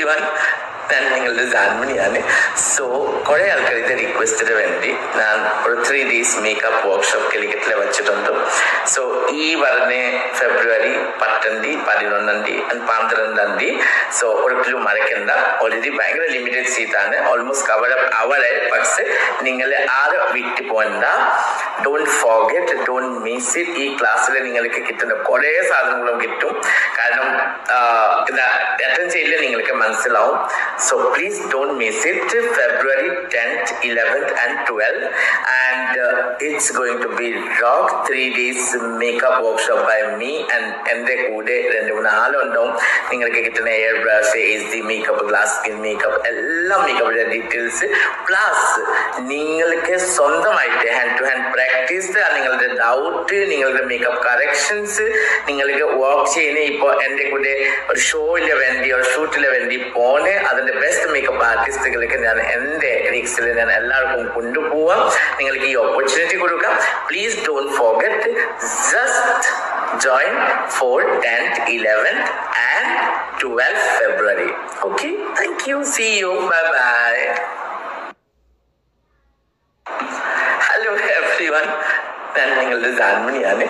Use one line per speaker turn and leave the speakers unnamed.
Everyone, ഞാൻ നിങ്ങളുടെ ജാൻമണിയാണ്. So കുറേ ആൾക്കാർ ഇത് റിക്വസ്റ്റിന് വേണ്ടി ഞാൻ ഒരു 3 days മേക്കപ്പ് വർക്ക്ഷോപ്പ് കലിക്കറ്റിൽ വെച്ചിട്ടുണ്ട്. സോ ഈ പറഞ്ഞ ഫെബ്രുവരി 10 11 ആൻഡ് 12. സോ ഒരിക്കലും മറക്കണ്ട. ഓൾറെഡി ഭയങ്കര ലിമിറ്റഡ് സീറ്റാണ്, ഓൾമോസ്റ്റ് കവർ അപ്പ് അവരെ. പക്ഷെ നിങ്ങൾ ആരും വിട്ടു പോകണ്ട. Don't forget, don't miss it. ഈ ക്ലാസ്സിൽ നിങ്ങൾക്ക് കിട്ടുന്ന കുറേ സാധനങ്ങളും കിട്ടും. കാരണം ഇത് അറ്റൻഡ് ചെയ്യില്ല നിങ്ങൾക്ക് മനസ്സിലാവും. So please don't miss it. February 10th, 11th and 12th, and it's going to be rock. 3 days makeup workshop by me and എൻ്റെ കൂടെ 2-3 ആളുണ്ടാവും. നിങ്ങൾക്ക് കിട്ടുന്ന air brush, HD makeup, glass skin makeup, എല്ലാ മേക്കപ്പിൻ്റെ ഡീറ്റെയിൽസ് പ്ലസ് നിങ്ങൾക്ക് സ്വന്തമായിട്ട് hand to hand practice, നിങ്ങളുടെ doubt, നിങ്ങളുടെ makeup corrections നിങ്ങൾക്ക് വർക്ക് ചെയ്യുന്ന ഇപ്പോൾ എൻ്റെ കൂടെ ഒരു ഷോയിലെ വേണ്ടി ഒരു ഷൂട്ടിലെ വേണ്ടി പോണേ അതിൻ്റെ ബെസ്റ്റ് മേക്കപ്പ് ആർട്ടിസ്റ്റുകളൊക്കെ ഞാൻ എൻ്റെ റിക്സിൽ ഞാൻ എല്ലാവർക്കും കൊണ്ടുപോവാം. നിങ്ങൾക്ക് ഈ ഓപ്പർച്യൂണിറ്റി കൊടുക്കാം. Please don't forget, just join for 10th, 11th and 12th February. Okay, thank you, see you, bye bye. Hello everyone, ഞാൻ നിങ്ങളുടെ ജാൻമണിയാണ്.